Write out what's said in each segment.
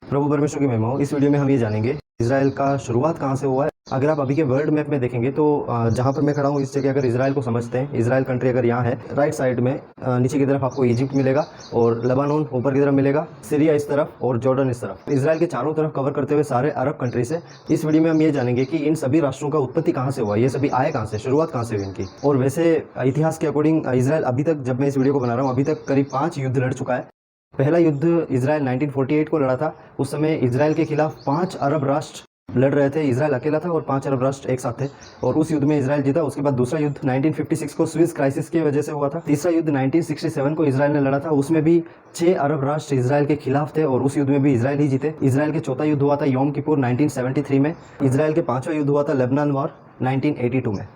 प्रभु परमेश्वर की महिमा हो। इस वीडियो में हम ये जानेंगे इजराइल का शुरुआत कहाँ से हुआ है। अगर आप अभी के वर्ल्ड मैप में देखेंगे तो जहाँ पर मैं खड़ा हूँ इस जगह अगर इजराइल को समझते हैं, इजराइल कंट्री अगर यहाँ है, राइट साइड में नीचे की तरफ आपको इजिप्ट मिलेगा और लेबानोन ऊपर की तरफ मिलेगा, सीरिया इस तरफ और जॉर्डन इस तरफ। इजराइल के चारों तरफ कवर करते हुए सारे अरब कंट्रीज है। इस वीडियो में हम ये जानेंगे कि इन सभी राष्ट्रों का उत्पत्ति कहाँ से हुआ, ये सभी आए कहाँ से, शुरुआत कहाँ से हुई इनकी। और वैसे इतिहास के अकॉर्डिंग इजराइल अभी तक, जब मैं इस वीडियो को बना रहा हूँ, अभी तक करीब 5 युद्ध लड़ चुका है। पहला युद्ध इजराइल 1948 को लड़ा था। उस समय इजराइल के खिलाफ 5 अरब राष्ट्र लड़ रहे थे। इजराइल अकेला था और 5 अरब राष्ट्र एक साथ थे और उस युद्ध में इजराइल जीता। उसके बाद दूसरा युद्ध 1956 को स्विस क्राइसिस की वजह से हुआ था। तीसरा युद्ध 1967 को इजराइल ने लड़ा था, उसमें भी 6 अरब राष्ट्र इजराइल के खिलाफ थे और उस युद्ध में भी इजराइल ही जीते। इजराइल के चौथा युद्ध हुआ था योम किपुर 1973 में। इजराइल के 5वां युद्ध हुआ था लेबनान वॉर 1982 में।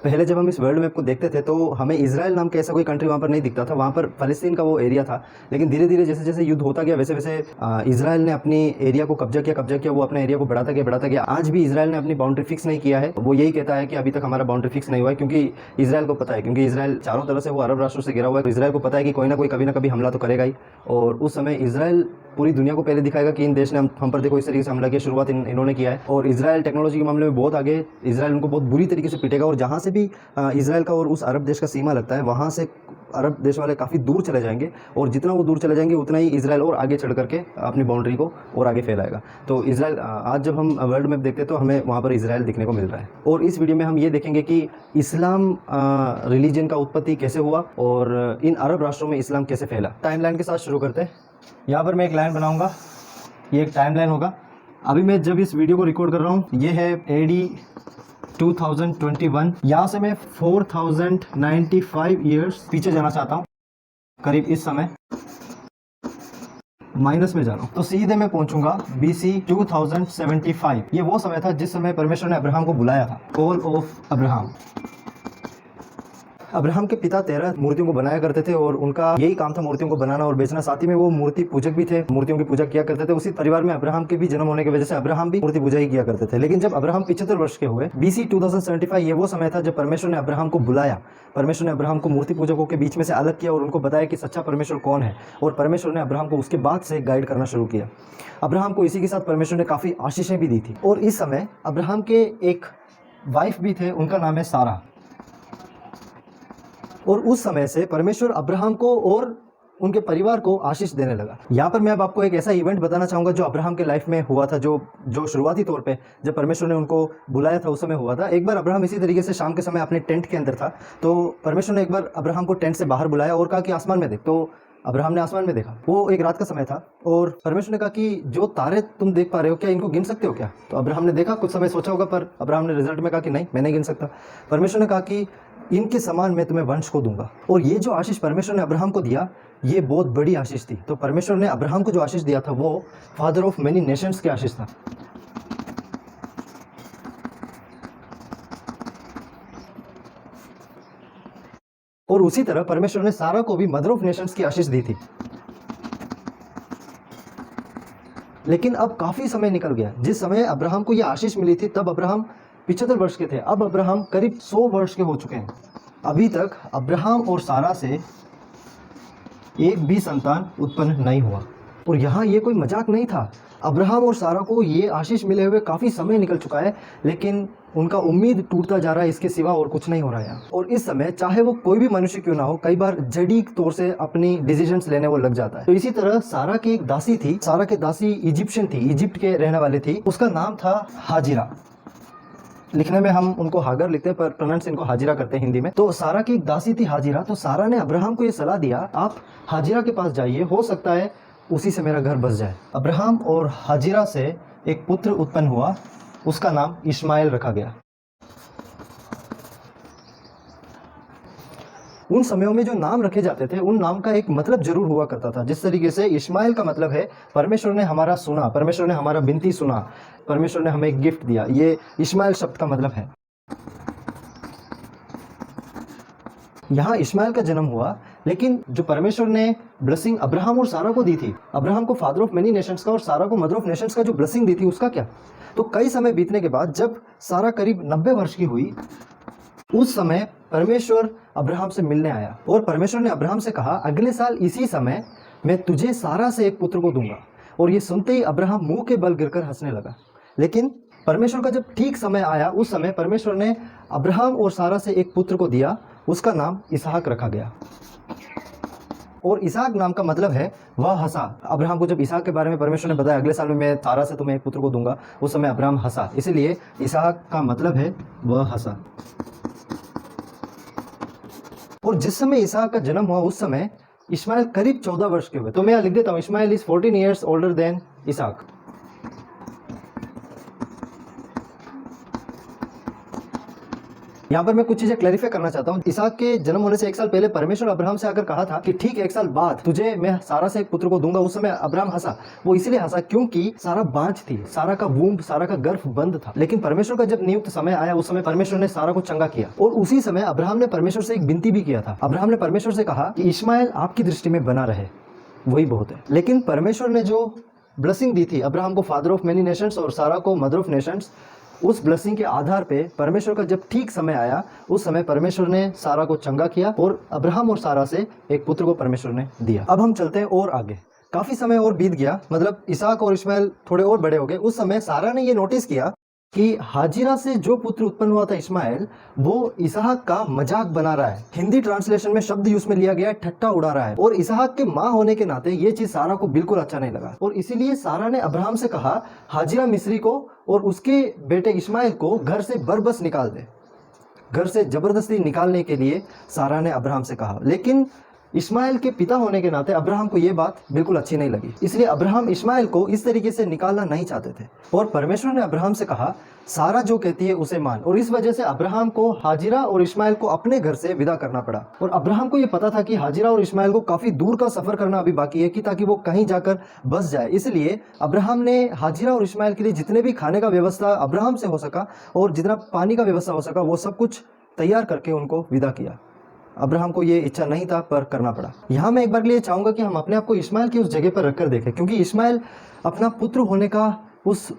पहले जब हम इस वर्ल्ड मैप को देखते थे तो हमें इजराइल नाम का ऐसा कोई कंट्री वहाँ पर नहीं दिखता था, वहाँ पर फ़लस्तीन का वो एरिया था। लेकिन धीरे धीरे जैसे जैसे युद्ध होता गया वैसे वैसे इजराइल ने अपनी एरिया को कब्जा किया, वो अपना एरिया को बढ़ाता गया। आज भी इजराइल ने अपनी बाउंड्री फिक्स नहीं किया है। वो यही कहता है कि अभी तक हमारा बाउंड्री फिक्स नहीं हुआ है, क्योंकि इजराइल को पता है, क्योंकि इजराइल चारों तरफ से वो अरब राष्ट्रों से घिरा हुआ है, तो इजराइल को पता है कि कोई ना कोई कभी ना कभी हमला तो करेगा ही। और उस समय इजराइल पूरी दुनिया को पहले दिखाएगा कि इन देश ने हम पर देखो इस तरीके से हमला किया, शुरुआत इन्होंने किया है। और इजराइल टेक्नोलॉजी के मामले में बहुत आगे, इजराइल उनको बहुत बुरी तरीके से पीटेगा। और जहाँ से भी इजराइल का और उस अरब देश का सीमा लगता है, वहाँ से अरब देश वाले काफ़ी दूर चले जाएंगे और जितना वो दूर चले जाएंगे उतना ही इजराइल और आगे चढ़ करके अपनी बाउंड्री को और आगे फैलाएगा। तो इजराइल, आज जब हम वर्ल्ड मैप देखते हैं तो हमें वहाँ पर इजराइल दिखने को मिल रहा है। और इस वीडियो में हम ये देखेंगे कि इस्लाम रिलीजन का उत्पत्ति कैसे हुआ और इन अरब राष्ट्रों में इस्लाम कैसे फैला। टाइमलाइन के साथ शुरू करते हैं। यहाँ पर मैं एक लाइन बनाऊँगा, ये एक टाइमलाइन होगा। अभी मैं जब इस वीडियो को रिकॉर्ड कर रहा हूँ, ये है AD 2021। यहाँ से मैं 4095 ईयर्स पीछे जाना चाहता हूँ, करीब इस समय माइनस में जा रहा हूँ, तो सीधे मैं पहुंचूंगा BC 2075। ये वो समय था जिस समय परमेश्वर ने अब्राहम को बुलाया था, कॉल ऑफ अब्राहम। अब्राहम के पिता 13 मूर्तियों को बनाया करते थे और उनका यही काम था, मूर्तियों को बनाना और बेचना। साथ ही में वो मूर्ति पूजक भी थे, मूर्तियों की पूजा किया करते थे। उसी परिवार में अब्राहम के भी जन्म होने की वजह से अब्राहम भी मूर्ति पूजा ही किया करते थे। लेकिन जब अब्राहम 75 वर्ष के हुए, BC 2075, ये वो समय था जब परमेश्वर ने अब्राहम को बुलाया। परमेश्वर ने अब्राहम को मूर्ति पूजकों के बीच में से अलग किया और उनको बताया कि सच्चा परमेश्वर कौन है। और परमेश्वर ने अब्राहम को उसके बाद से गाइड करना शुरू किया। अब्राहम को इसी के साथ परमेश्वर ने काफ़ी आशीषें भी दी थी। और इस समय अब्राहम के एक वाइफ भी थे, उनका नाम है सारा। और उस समय से परमेश्वर अब्राहम को और उनके परिवार को आशीष देने लगा। यहाँ पर मैं अब आपको एक ऐसा इवेंट बताना चाहूँगा जो अब्राहम के लाइफ में हुआ था, जो शुरुआती तौर पे जब परमेश्वर ने उनको बुलाया था उस समय हुआ था। एक बार अब्राहम इसी तरीके से शाम के समय अपने टेंट के अंदर था, तो परमेश्वर ने एक बार अब्राहम को टेंट से बाहर बुलाया और कहा कि आसमान में देख। तो अब्राहम ने आसमान में देखा। वो एक रात का समय था और परमेश्वर ने कहा कि जो तारे तुम देख पा रहे हो, क्या इनको गिन सकते हो क्या? तो अब्राहम ने देखा, कुछ समय सोचा होगा, पर अब्राहम ने रिजल्ट में कहा कि नहीं, मैं नहीं गिन सकता। परमेश्वर ने कहा कि इनके समान मैं तुम्हें वंश को दूंगा। और ये जो आशीष परमेश्वर ने अब्राहम को दिया, ये बहुत बड़ी आशीष थी। तो परमेश्वर ने अब्राहम को जो आशीष दिया था वो फादर ऑफ मेनी नेशंस की आशीष था। और उसी तरह परमेश्वर ने सारा को भी मदर ऑफ नेशंस की आशीष दी थी। लेकिन अब काफी समय निकल गया। जिस समय अब्राहम को यह आशीष मिली थी तब अब्राहम 75 वर्ष के थे। अब अब्राहम करीब 100 वर्ष के हो चुके हैं। अभी तक अब्राहम और सारा से एक भी संतान उत्पन्न नहीं हुआ। और यहाँ ये कोई मजाक नहीं था। अब्राहम और सारा को ये आशीष मिले हुए काफ़ी समय निकल चुका है, लेकिन उनका उम्मीद टूटता जा रहा है, इसके सिवा और कुछ नहीं हो रहा है। और इस समय चाहे वो कोई भी मनुष्य क्यों ना हो, कई बार जड़ी तौर से अपनी डिसीजंस लेने वो लग जाता है। तो इसी तरह सारा की एक दासी थी। सारा की दासी इजिप्शियन थी, इजिप्ट के रहने वाली थी। उसका नाम था हाजिरा। लिखने में हम उनको हागर लिखते हैं पर प्रोनाउंस इनको हाजिरा करते हैं हिंदी में। तो सारा की एक दासी थी हाजिरा। तो सारा ने अब्राहम को ये सलाह दिया, आप हाजिरा के पास जाइए, हो सकता है उसी से मेरा घर बस जाए। अब्राहम और हाजिरा से एक पुत्र उत्पन्न हुआ, उसका नाम इश्माइल रखा गया। उन समयों में जो नाम रखे जाते थे उन नाम का एक मतलब जरूर हुआ करता था। जिस तरीके से इश्माइल का मतलब है परमेश्वर ने हमारा सुना, परमेश्वर ने हमारा विनती सुना, परमेश्वर ने हमें एक गिफ्ट दिया, ये इश्माइल शब्द का मतलब है। यहाँ इश्माइल का जन्म हुआ, लेकिन जो परमेश्वर ने ब्लेसिंग अब्राहम और सारा को दी थी, अब्राहम को फादर ऑफ मेनी नेशंस का और सारा को मदर ऑफ नेशंस का जो ब्लेसिंग दी थी, उसका क्या? तो कई समय बीतने के बाद जब सारा करीब 90 वर्ष की हुई, उस समय परमेश्वर अब्राहम से मिलने आया और परमेश्वर ने अब्राहम से कहा, अगले साल इसी समय मैं तुझे सारा से एक पुत्र को दूंगा। और ये सुनते ही अब्राहम मुंह के बल गिरकर हंसने लगा। लेकिन परमेश्वर का जब ठीक समय आया, उस समय परमेश्वर ने अब्राहम और सारा से एक पुत्र को दिया, उसका नाम इसहाक रखा गया। और इसहाक नाम का मतलब है वह हंसा। अब्राहम को जब इसहाक के बारे में परमेश्वर ने बताया, अगले साल में मैं सारा से तुम्हें एक पुत्र को दूंगा, उस समय अब्राहम हंसा, इसलिए इसहाक का मतलब है वह हंसा। और जिस समय इसहाक का जन्म हुआ उस समय इस्माइल करीब 14 वर्ष के हुए। तो मैं यहाँ लिख देता हूँ, Ismail is 14 years older than Ishaq. यहाँ पर मैं कुछ चीजें क्लैरिफाई करना चाहता हूँ। इसहाक के जन्म होने से 1 साल पहले परमेश्वर अब्राहम से आकर कहा था कि ठीक 1 साल बाद तुझे मैं सारा से एक पुत्र को दूंगा। उस समय अब्राहम हंसा। वो इसलिए हंसा क्योंकि सारा बांझ थी, सारा का वूम्ब, सारा का गर्भ बंद था। लेकिन परमेश्वर का जब नियुक्त समय आया, उस समय परमेश्वर ने सारा को चंगा किया। और उसी समय अब्राहम ने परमेश्वर से एक विनती भी किया था। अब्राहम ने परमेश्वर से कहा कि इस्माइल आपकी दृष्टि में बना रहे, वही बहुत है। लेकिन परमेश्वर ने जो ब्लेसिंग दी थी अब्राहम को, फादर ऑफ मेनी नेशंस, और सारा को मदर ऑफ नेशंस, उस ब्लेसिंग के आधार पे परमेश्वर का जब ठीक समय आया, उस समय परमेश्वर ने सारा को चंगा किया और अब्राहम और सारा से एक पुत्र को परमेश्वर ने दिया। अब हम चलते हैं और आगे। काफी समय और बीत गया, मतलब इसहाक और इस्माइल थोड़े और बड़े हो गए। उस समय सारा ने ये नोटिस किया कि हाजिरा से जो पुत्र उत्पन्न हुआ था इस्माइल, वो इसहाक का मजाक बना रहा है। हिंदी ट्रांसलेशन में शब्द यूज में लिया गया है, ठट्टा उड़ा रहा है। और इसहाक के माँ होने के नाते ये चीज सारा को बिल्कुल अच्छा नहीं लगा। और इसीलिए सारा ने अब्राहम से कहा, हाजिरा मिस्री को और उसके बेटे इस्माइल को घर से बरबस निकाल दे। घर से जबरदस्ती निकालने के लिए सारा ने अब्राहम से कहा। लेकिन इस्माइल के पिता होने के नाते अब्राहम को यह बात बिल्कुल अच्छी नहीं लगी, इसलिए अब्राहम इस्माइल को इस तरीके से निकालना नहीं चाहते थे। और परमेश्वर ने अब्राहम से कहा, सारा जो कहती है उसे मान। और इस वजह से अब्राहम को हाजिरा और इस्माइल को अपने घर से विदा करना पड़ा। और अब्राहम को यह पता था कि हाजिरा और इस्माइल को काफी दूर का सफर करना अभी बाकी है, कि ताकि वो कहीं जाकर बस जाए। इसलिए अब्राहम ने हाजिरा और इस्माइल के लिए जितने भी खाने का व्यवस्था अब्राहम से हो सका और जितना पानी का व्यवस्था हो सका, वो सब कुछ तैयार करके उनको विदा किया। अब्राहम को ये इच्छा नहीं था पर करना पड़ा। यहाँ मैं एक बार के लिए चाहूंगा कि हम अपने आप को इस्माइल की उस जगह पर रखकर देखें, क्योंकि इस्माइल अपना पुत्र होने का उस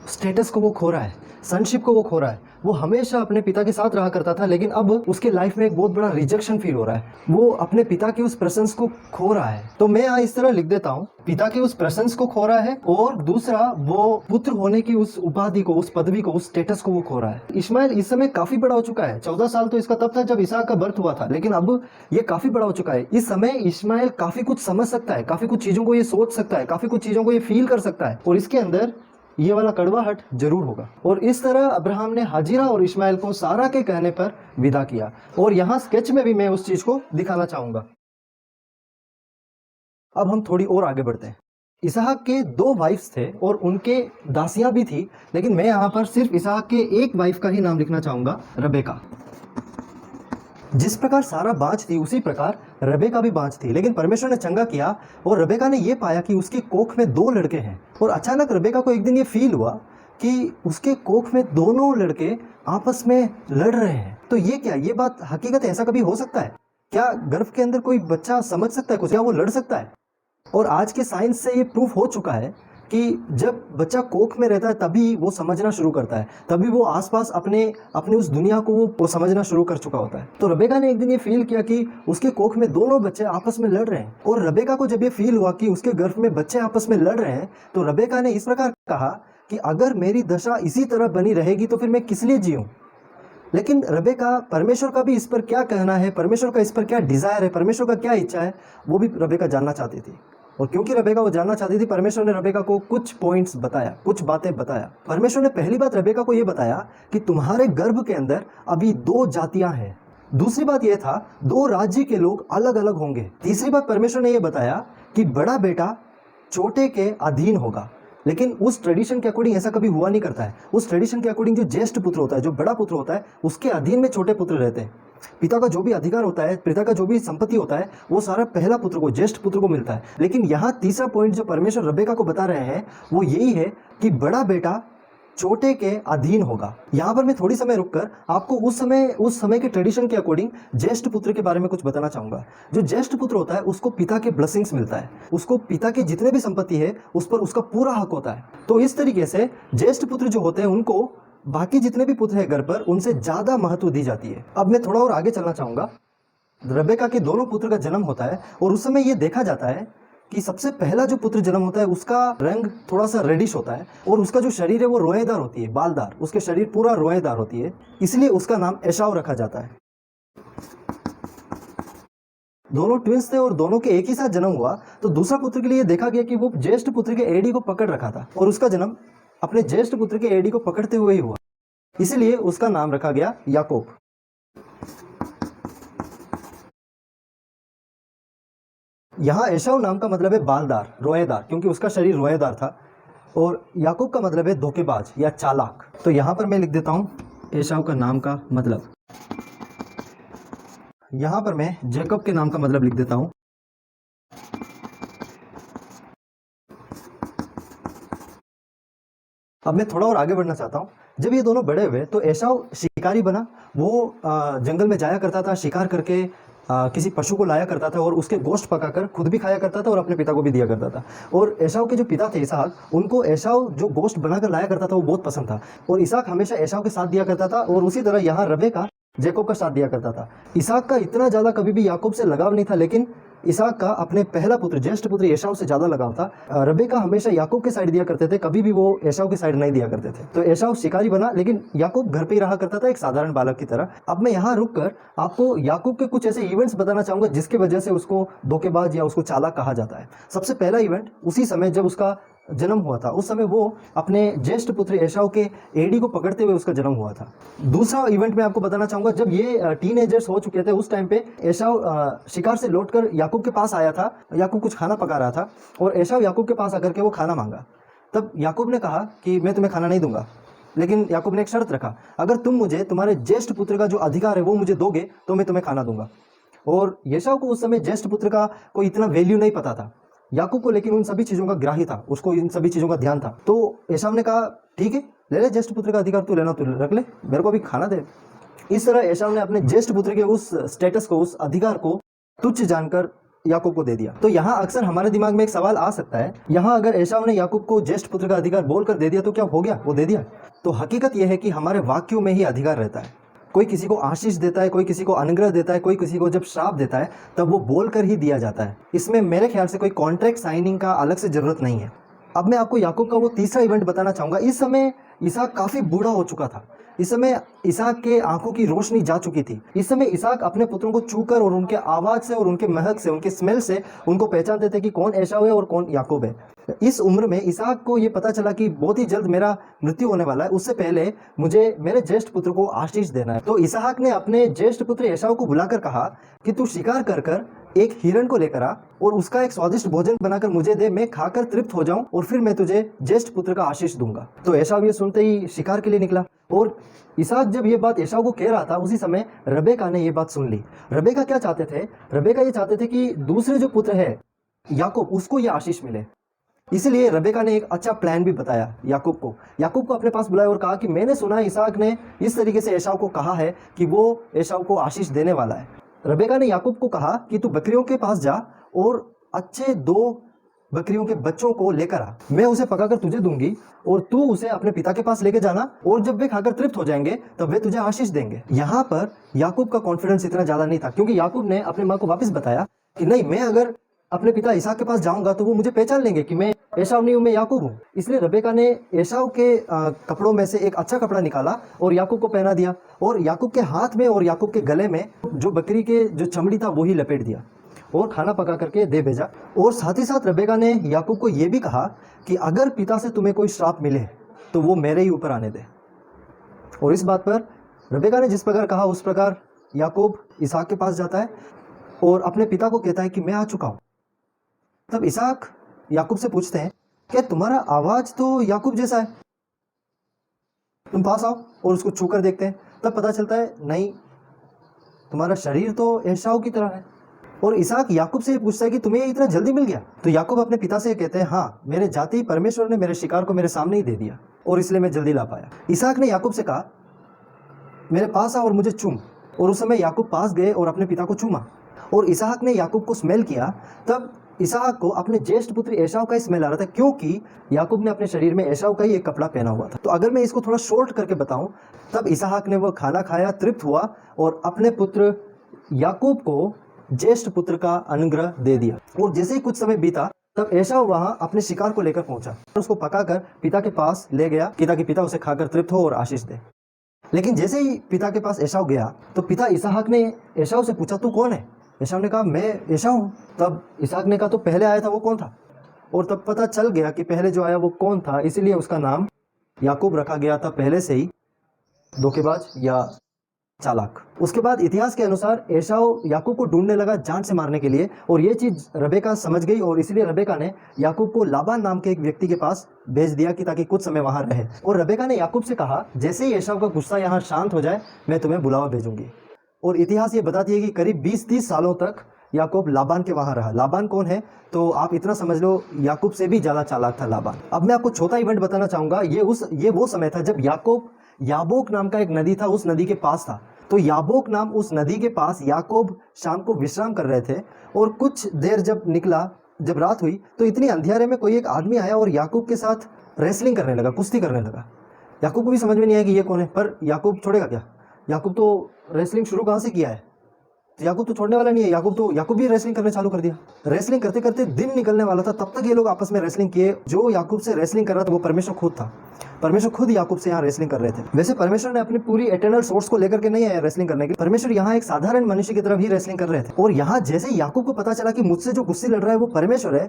स्टेटस को वो खो रहा है, सनशिप को वो खो रहा है। वो हमेशा अपने पिता के साथ रहा करता था, लेकिन अब उसके लाइफ में एक बहुत बड़ा रिजेक्शन फील हो रहा है। वो अपने पिता की उस प्रेजेंस को खो रहा है। तो मैं यहाँ इस तरह लिख देता हूँ, पिता की उस प्रेजेंस को खो रहा है, और दूसरा वो पुत्र होने की उस उपाधि को, उस पदवी को, उस स्टेटस को वो खो रहा है। इस्माइल इस समय काफी बड़ा हो चुका है। 14 साल तो इसका तब था जब इसहाक का बर्थ हुआ था, लेकिन अब ये काफी बड़ा हो चुका है। इस समय इस्माइल काफी कुछ समझ सकता है, काफी कुछ चीजों को ये सोच सकता है, काफी कुछ चीजों को ये फील कर सकता है, और इसके अंदर ये वाला कड़वाहट जरूर होगा। और इस तरह अब्राहम ने हाजिरा और इस्माइल को सारा के कहने पर विदा किया। और यहाँ स्केच में भी मैं उस चीज को दिखाना चाहूंगा। अब हम थोड़ी और आगे बढ़ते हैं। इसहाक के 2 वाइफ्स थे और उनके दासियां भी थी, लेकिन मैं यहाँ पर सिर्फ इसहाक के एक वाइफ का ही नाम लिखना चाहूंगा, रबेका। जिस प्रकार सारा बाँझ थी, उसी प्रकार रबेका भी बाँझ थी। लेकिन परमेश्वर ने चंगा किया और रबेका ने यह पाया कि उसके कोख में 2 लड़के हैं। और अचानक रबेका को एक दिन ये फील हुआ कि उसके कोख में दोनों लड़के आपस में लड़ रहे हैं। तो ये क्या, ये बात हकीकत है? ऐसा कभी हो सकता है क्या? गर्भ के अंदर कोई बच्चा समझ सकता है कुछ? क्या वो लड़ सकता है? और आज के साइंस से ये प्रूफ हो चुका है कि जब बच्चा कोख में रहता है तभी वो समझना शुरू करता है, तभी वो आसपास अपने उस दुनिया को वो समझना शुरू कर चुका होता है। तो रबेका ने एक दिन ये फील किया कि उसके कोख में दोनों बच्चे आपस में लड़ रहे हैं। और रबेका को जब ये फील हुआ कि उसके गर्भ में बच्चे आपस में लड़ रहे हैं, तो रबेका ने इस प्रकार कहा कि अगर मेरी दशा इसी तरह बनी रहेगी तो फिर मैं किस लिए जीऊं? लेकिन रबेका, परमेश्वर का भी इस पर क्या कहना है, परमेश्वर का इस पर क्या डिजायर है, परमेश्वर का क्या इच्छा है, वो भी रबेका जानना चाहती थी। और क्योंकि रबेका वो जानना चाहती थी, परमेश्वर ने रबेका को कुछ पॉइंट्स बताया, कुछ बातें बताया। परमेश्वर ने पहली बात रबेका को ये बताया कि तुम्हारे गर्भ के अंदर अभी 2 जातियां हैं। दूसरी बात यह था 2 राज्य के लोग अलग अलग होंगे। तीसरी बात परमेश्वर ने यह बताया कि बड़ा बेटा छोटे के अधीन होगा। लेकिन उस ट्रेडिशन के अकॉर्डिंग ऐसा कभी हुआ नहीं करता है। उस ट्रेडिशन के अकॉर्डिंग जो ज्येष्ठ पुत्र होता है, जो बड़ा पुत्र होता है, उसके अधीन में छोटे पुत्र रहते हैं। पिता का जो भी अधिकार होता है, पिता का जो भी संपत्ति होता है, वो सारा पहला पुत्र को, ज्येष्ठ पुत्र को मिलता है। लेकिन यहाँ तीसरा पॉइंट जो परमेश्वर रबेका को बता रहे हैं वो यही है कि बड़ा बेटा छोटे के अधीन होगा। यहाँ पर मैं थोड़ी समय रुककर आपको उस समय के ट्रेडिशन के अकॉर्डिंग ज्येष्ठ पुत्र के बारे में कुछ बताना चाहूंगा। जो ज्येष्ठ पुत्र होता है उसको पिता के ब्लेसिंग्स मिलता है, उसको पिता की जितने भी संपत्ति है उस पर उसका पूरा हक होता है। तो इस तरीके से ज्येष्ठ पुत्र जो होते हैं उनको बाकी जितने भी पुत्र हैं घर पर, उनसे ज्यादा महत्व दी जाती है। अब मैं थोड़ा और आगे चलना चाहूंगा। रबेका के दोनों पुत्र का जन्म होता है और उस समय यह देखा जाता है कि सबसे पहला जो पुत्र जन्म होता है उसका रंग थोड़ा सा रेडिश होता है और उसका जो शरीर है वो रोएदार होती है, बालदार, उसके शरीर पूरा रोएदार होती है, इसलिए उसका नाम एसाव रखा जाता है। दोनों ट्विंस थे और दोनों के एक ही साथ जन्म हुआ, तो दूसरा पुत्र के लिए देखा गया कि वो ज्येष्ठ पुत्र के एड़ी को पकड़ रखा था और उसका जन्म अपने ज्येष्ठ पुत्र के एड़ी को पकड़ते हुए ही हुआ, इसलिए उसका नाम रखा गया याकूब। यहाँ एसाव नाम का मतलब है बालदार, रोएदार, क्योंकि उसका शरीर रोएदार था, और याकूब का मतलब है धोखेबाज या चालाक। तो यहाँ पर मैं लिख देता हूँ एसाव का नाम का मतलब। यहाँ पर मैं जैकब के नाम का मतलब लिख देता हूँ। अब मैं थोड़ा और आगे बढ़ना चाहता हूँ। जब ये दोनों बड़े हुए तो एसाव शिकारी बना। वो जंगल में जाया करता था, शिकार करके किसी पशु को लाया करता था और उसके गोश्त पकाकर खुद भी खाया करता था और अपने पिता को भी दिया करता था। और एसाव के जो पिता थे इसहाक, उनको एसाव जो गोश्त बनाकर लाया करता था वो बहुत पसंद था और इसहाक हमेशा एसाव के साथ दिया करता था। और उसी तरह यहाँ रबेका जैकब का साथ दिया करता था। इसहाक का इतना ज़्यादा कभी भी याकूब से लगाव नहीं था, लेकिन इसहाक का अपने पहला पुत्र ज्येष्ठ पुत्र एसाव से ज़्यादा लगाव था। रबेका हमेशा याकूब के साइड दिया करते थे, कभी भी वो एसाव के साइड नहीं दिया करते थे। तो एसाव शिकारी बना, लेकिन याकूब घर पे ही रहा करता था एक साधारण बालक की तरह। अब मैं यहाँ रुक कर आपको याकूब के कुछ ऐसे इवेंट्स बताना चाहूँगा जिसकी वजह से उसको धोखेबाज या उसको चालाक कहा जाता है। सबसे पहला इवेंट उसी समय जब उसका जन्म हुआ था, उस समय वो अपने ज्येष्ठ पुत्र एसाव के एड़ी को पकड़ते हुए उसका जन्म हुआ था। दूसरा इवेंट मैं आपको बताना चाहूँगा, जब ये टीनेजर्स हो चुके थे उस टाइम पे एसाव शिकार से लौटकर याकूब के पास आया था। याकूब कुछ खाना पका रहा था और एसाव याकूब के पास आकर के वो खाना मांगा। तब याकूब ने कहा कि मैं तुम्हें खाना नहीं दूंगा, लेकिन याकूब ने एक शर्त रखा, अगर तुम मुझे तुम्हारे ज्येष्ठ पुत्र का जो अधिकार है वो मुझे दोगे तो मैं तुम्हें खाना दूंगा। और एसाव को उस समय ज्येष्ठ पुत्र का कोई इतना वैल्यू नहीं पता था याकूब को, लेकिन उन सभी चीज़ों का ग्राही था, उसको इन सभी चीज़ों का ध्यान था। तो एसाव ने कहा ठीक है, ले ले ज्येष्ठ पुत्र का अधिकार, तू लेना तू रख ले, मेरे को भी खाना दे। इस तरह एसाव ने अपने ज्येष्ठ पुत्र के उस स्टेटस को, उस अधिकार को तुच्छ जानकर याकूब को दे दिया। तो यहाँ अक्सर हमारे दिमाग में एक सवाल आ सकता है, यहाँ अगर एसाव ने याकूब को ज्येष्ठ पुत्र का अधिकार बोलकर दे दिया तो क्या हो गया, वो दे दिया। तो हकीकत यह है कि हमारे वाक्यों में ही अधिकार रहता है। कोई किसी को आशीष देता है, कोई किसी को अनुग्रह देता है, कोई किसी को जब श्राप देता है तब वो बोलकर ही दिया जाता है। इसमें मेरे ख्याल से कोई कॉन्ट्रैक्ट साइनिंग का अलग से जरूरत नहीं है। अब मैं आपको याकूब का वो तीसरा इवेंट बताना चाहूँगा। इस समय इसहाक काफ़ी बूढ़ा हो चुका था। इस समय इसहाक के आंखों की रोशनी जा चुकी थी। इस समय इसहाक अपने पुत्रों को छूकर और उनके आवाज़ से और उनके महक से, उनके स्मेल से उनको पहचानते थे कि कौन एसाव है और कौन याकूब है। इस उम्र में इसहाक को ये पता चला कि बहुत ही जल्द मेरा मृत्यु होने वाला है, उससे पहले मुझे मेरे ज्येष्ठ पुत्र को आशीष देना है। तो इसहाक ने अपने ज्येष्ठ पुत्र एसाव को बुलाकर कहा कि तू शिकार कर कर एक हिरण को लेकर आ और उसका एक स्वादिष्ट भोजन बनाकर मुझे दे, मैं खाकर तृप्त हो जाऊं और फिर मैं तुझे ज्येष्ठ पुत्र का आशीष दूंगा। तो एसाव ये सुनते ही शिकार के लिए निकला और इसहाक जब ये बात एसाव को कह रहा था उसी समय रबेका ने ये बात सुन ली। रबेका क्या चाहते थे? रबेका ये चाहते थे कि दूसरे जो पुत्र है याकूब, उसको ये आशीष मिले। इसलिए रबेका ने एक अच्छा प्लान भी बताया याकूब को। याकूब को अपने पास बुलाया और कहा कि मैंने सुना इसहाक ने इस तरीके से एसाव को कहा है कि वो एसाव को आशीष देने वाला है। रबेका ने याकूब को कहा कि तू बकरियों के पास जा और अच्छे 2 बकरियों के बच्चों को लेकर आ, मैं उसे पकाकर तुझे दूंगी और तू उसे अपने पिता के पास लेके जाना और जब वे खाकर तृप्त हो जाएंगे तब वे तुझे आशीष देंगे। यहाँ पर याकूब का कॉन्फिडेंस इतना ज्यादा नहीं था, क्योंकि याकूब ने अपने माँ को वापस बताया कि नहीं, मैं अगर अपने पिता इसहाक के पास जाऊंगा तो वो मुझे पहचान लेंगे कि मैं एसाव नहीं हूं, मैं याकूब हूं। इसलिए रबेका ने एसाव के कपड़ों में से एक अच्छा कपड़ा निकाला और याकूब को पहना दिया और याकूब के हाथ में और याकूब के गले में जो बकरी के जो चमड़ी था वो ही लपेट दिया और खाना पका करके दे भेजा। और साथ ही साथ रबेका ने याकूब को ये भी कहा कि अगर पिता से तुम्हें कोई श्राप मिले तो वो मेरे ही ऊपर आने दे। और इस बात पर रबेका ने जिस प्रकार कहा उस प्रकार याकूब इसहाक के पास जाता है और अपने पिता को कहता है कि मैं आ चुका हूँ। तब इसहाक याकूब से पूछते हैं, क्या तुम्हारा आवाज तो याकूब जैसा है, तुम पास आओ और उसको छू कर देखते हैं। तब पता चलता है नहीं, तुम्हारा शरीर तो एसाव की तरह है। और इसहाक याकूब से पूछता है कि तुम्हें इतना जल्दी मिल गया? तो याकूब अपने पिता से कहते हैं, हाँ, मेरे जाति परमेश्वर ने मेरे शिकार को मेरे सामने ही दे दिया और इसलिए मैं जल्दी ला पाया। इसहाक ने याकूब से कहा, मेरे पास आ और मुझे चूम। और उस समय याकूब पास गए और अपने पिता को चूमा और इसहाक ने याकूब को स्मेल किया। तब इसहाक को अपने ज्येष्ठ पुत्र एसाव का ही स्मेल आ रहा था, क्योंकि याकूब ने अपने शरीर में एसाव का ही एक कपड़ा पहना हुआ था। तो अगर मैं इसको थोड़ा शॉर्ट करके बताऊं, तब इसहाक ने वो खाना खाया, तृप्त हुआ और अपने पुत्र याकूब को ज्येष्ठ पुत्र का अनुग्रह दे दिया। और जैसे ही कुछ समय बीता तब एसाव वहां अपने शिकार को लेकर पहुंचा, उसको पकाकर पिता के पास ले गया ताकि पिता उसे खाकर तृप्त हो और आशीष दे। लेकिन जैसे ही पिता के पास एसाव गया तो पिता इसहाक ने एसाव से पूछा, तू कौन है? एसाव ने कहा, मैं एसाव हूँ। तब इसहाक ने कहा, तो पहले आया था वो कौन था? और तब पता चल गया कि पहले जो आया वो कौन था, इसीलिए उसका नाम याकूब रखा गया था, पहले से ही धोखेबाज या चालाक। उसके बाद इतिहास के अनुसार एसाव याकूब को ढूंढने लगा जान से मारने के लिए, और ये चीज रबेका समझ गई और इसीलिए रबेका ने याकूब को लाबान नाम के एक व्यक्ति के पास भेज दिया कि ताकि कुछ समय वहां रहे। और रबेका ने याकूब से कहा, जैसे ही एसाव का गुस्सा यहाँ शांत हो जाए मैं तुम्हें बुलावा भेजूंगी। और इतिहास ये बताती है कि करीब 20-30 सालों तक याकूब लाबान के वहां रहा। लाबान कौन है? तो आप इतना समझ लो, याकूब से भी ज्यादा चालाक था लाबान। अब मैं आपको छोटा इवेंट बताना चाहूंगा। ये वो समय था जब याकूब याबोक नाम का एक नदी था, उस नदी के पास था। तो याबोक नाम उस नदी के पास याकूब शाम को विश्राम कर रहे थे, और कुछ देर जब रात हुई तो इतनी अंधियारे में कोई एक आदमी आया और याकूब के साथ रेसलिंग करने लगा, कुश्ती करने लगा। याकूब को भी समझ में नहीं आया कि ये कौन है, पर याकूब छोड़ेगा क्या? याकूब तो रेसलिंग शुरू कहाँ से किया है? तो याकूब तो छोड़ने वाला नहीं है। याकूब भी रेसलिंग करने चालू कर दिया। रेसलिंग करते करते दिन निकलने वाला था, तब तक ये लोग आपस में रेसलिंग किए। जो याकूब से रेसलिंग कर रहा था वो परमेश्वर खुद था। परमेश्वर खुद याकूब से यहाँ रेसलिंग कर रहे थे। वैसे परमेश्वर ने अपनी पूरी एटर्नल सोर्स को लेकर के नहीं आया रेसलिंग करने के। परमेश्वर यहाँ एक साधारण मनुष्य की तरह भी रेसलिंग कर रहे थे। और यहाँ जैसे याकूब को पता चला कि मुझसे जो गुस्से लड़ रहा है वो परमेश्वर है,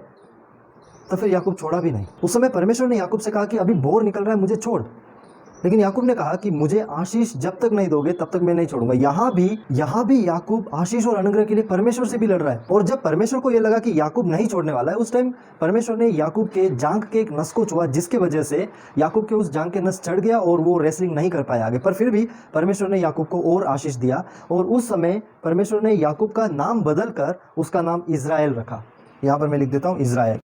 तो फिर याकूब छोड़ा भी नहीं। उस समय परमेश्वर ने याकूब से कहा कि अभी बोर निकल रहा है, मुझे छोड़। लेकिन याकूब ने कहा कि मुझे आशीष जब तक नहीं दोगे तब तक मैं नहीं छोड़ूंगा। यहाँ भी याकूब आशीष और अनुग्रह के लिए परमेश्वर से भी लड़ रहा है। और जब परमेश्वर को यह लगा कि याकूब नहीं छोड़ने वाला है, उस टाइम परमेश्वर ने याकूब के जांघ के एक नस को छुआ, जिसके वजह से याकूब के उस जांघ के नस चढ़ गया और वो रेसलिंग नहीं कर पाया आगे। पर फिर भी परमेश्वर ने याकूब को और आशीष दिया, और उस समय परमेश्वर ने याकूब का नाम बदल कर उसका नाम इजराइल रखा। यहाँ पर मैं लिख देता हूँ, इजराइल।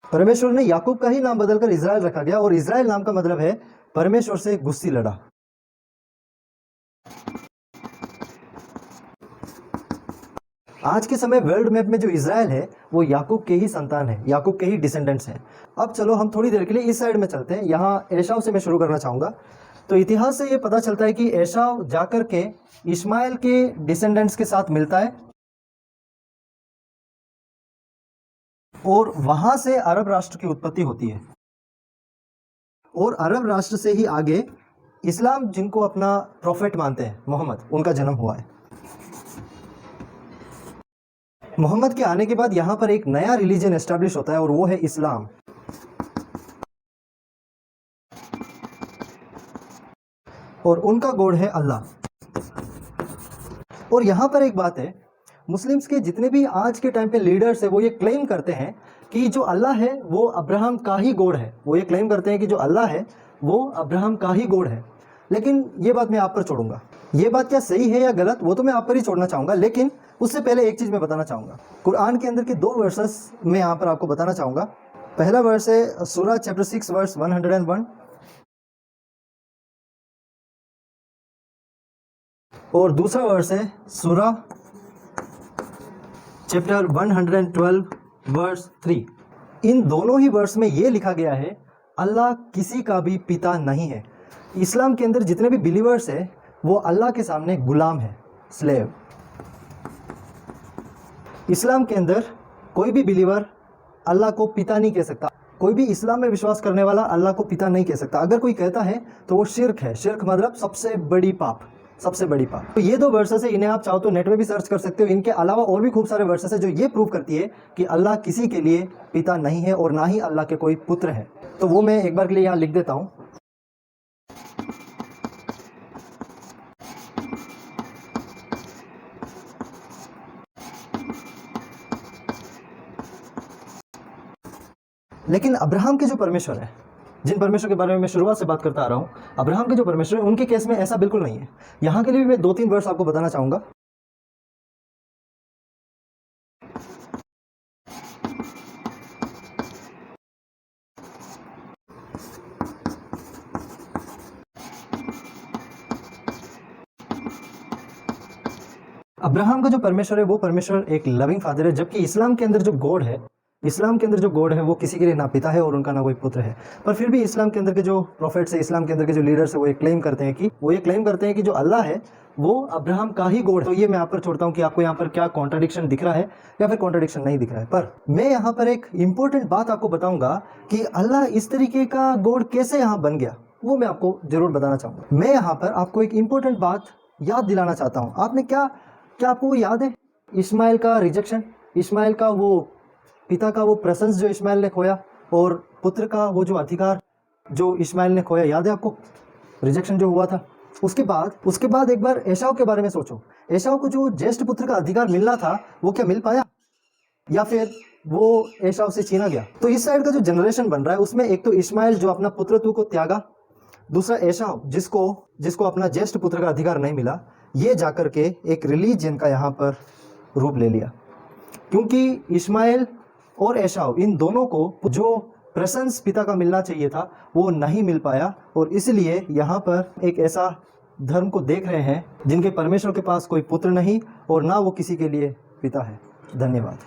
परमेश्वर ने याकूब का ही नाम बदलकर इजराइल रखा गया, और इजराइल नाम का मतलब है परमेश्वर से गुस्सी लड़ा। आज के समय वर्ल्ड मैप में जो इजराइल है वो याकूब के ही संतान है, याकूब के ही डिसेंडेंट्स हैं। अब चलो हम थोड़ी देर के लिए इस साइड में चलते हैं। यहाँ एसाव से मैं शुरू करना चाहूंगा। तो इतिहास से ये पता चलता है कि एसाव जाकर के इस्माइल के डिसेंडेंट्स के साथ मिलता है, और वहां से अरब राष्ट्र की उत्पत्ति होती है। और अरब राष्ट्र से ही आगे इस्लाम, जिनको अपना प्रोफेट मानते हैं मोहम्मद, उनका जन्म हुआ है। मोहम्मद के आने के बाद यहां पर एक नया रिलीजन एस्टैब्लिश होता है, और वो है इस्लाम। और उनका गॉड है अल्लाह। और यहां पर एक बात है, मुस्लिम्स के जितने भी आज के टाइम पे लीडर्स है वो ये क्लेम करते हैं कि जो अल्लाह है वो अब्राहम का ही गॉड है। वो ये क्लेम करते हैं कि जो अल्लाह है वो अब्राहम का ही गॉड है। लेकिन ये बात मैं आप पर छोड़ूंगा। ये बात क्या सही है या गलत, वो तो मैं आप पर ही छोड़ना चाहूंगा। लेकिन उससे पहले एक चीज मैं बताना चाहूंगा। कुरान के अंदर के 2 वर्सेस मैं यहाँ पर आपको बताना चाहूंगा। पहला वर्स है सूरा चैप्टर 6 वर्स 101, और दूसरा वर्स है सूरा चैप्टर 112 वर्स 3। इन दोनों ही वर्स में ये लिखा गया है, अल्लाह किसी का भी पिता नहीं है। इस्लाम के अंदर जितने भी बिलीवर्स है वो अल्लाह के सामने गुलाम है, स्लेव। इस्लाम के अंदर कोई भी बिलीवर अल्लाह को पिता नहीं कह सकता। कोई भी इस्लाम में विश्वास करने वाला अल्लाह को पिता नहीं कह सकता। अगर कोई कहता है तो वो शिर्क है। शिर्क मतलब सबसे बड़ी पाप, सबसे बड़ी पाप। तो ये 2 वर्सेस है, इन्हें आप चाहो तो नेट में भी सर्च कर सकते हो। इनके अलावा और भी खूब सारे वर्सेस है जो ये प्रूव करती है कि अल्लाह किसी के लिए पिता नहीं है और ना ही अल्लाह के कोई पुत्र है। तो वो मैं एक बार के लिए यहाँ लिख देता हूँ। लेकिन अब्राहम के जो परमेश्वर है, जिन परमेश्वर के बारे में मैं शुरुआत से बात करता आ रहा हूँ, अब्राहम के जो परमेश्वर है उनके केस में ऐसा बिल्कुल नहीं है। यहाँ के लिए भी मैं 2-3 वर्स आपको बताना चाहूँगा। अब्राहम का जो परमेश्वर है वो परमेश्वर एक लविंग फादर है, जबकि इस्लाम के अंदर जो गॉड है इस्लाम के अंदर जो गॉड है वो किसी के लिए ना पिता है और उनका ना कोई पुत्र है, पर फिर भी इस्लाम के अंदर के जो प्रोफेट्स है, इस्लाम के अंदर के जो लीडर्स है, वो ये क्लेम करते हैं कि जो अल्लाह है वो अब्राहम का ही गॉड है। तो ये मैं यहाँ पर छोड़ता हूँ कि आपको यहाँ पर क्या कॉन्ट्राडिक्शन दिख रहा है या फिर कॉन्ट्राडिक्शन नहीं दिख रहा है। पर मैं यहाँ पर एक इंपॉर्टेंट बात आपको बताऊंगा कि अल्लाह इस तरीके का गॉड कैसे यहाँ बन गया, वो मैं आपको जरूर बताना चाहूँगा। मैं यहाँ पर आपको एक इंपॉर्टेंट बात याद दिलाना चाहता हूँ। आपने क्या आपको याद है इस्माइल का रिजेक्शन, इस्माइल का वो पिता का वो प्रेजेंस जो इस्माइल ने खोया और पुत्र का वो जो अधिकार जो इस्माइल ने खोया, याद है आपको रिजेक्शन जो हुआ था। उसके बाद एक बार एसाव के बारे में सोचो। एसाव को जो ज्येष्ठ पुत्र का अधिकार मिलना था वो क्या मिल पाया या फिर वो एसाव से छीना गया? तो इस साइड का जो जनरेशन बन रहा है उसमें एक तो इस्माइल जो अपना पुत्रत्व को त्यागा, दूसरा एसाव जिसको अपना ज्येष्ठ पुत्र का अधिकार नहीं मिला, ये जाकर के एक रिलीजन का यहाँ पर रूप ले लिया। क्योंकि इस्माइल और एसाव इन दोनों को जो प्रेजेंस पिता का मिलना चाहिए था वो नहीं मिल पाया, और इसलिए यहाँ पर एक ऐसा धर्म को देख रहे हैं जिनके परमेश्वर के पास कोई पुत्र नहीं और ना वो किसी के लिए पिता है। धन्यवाद।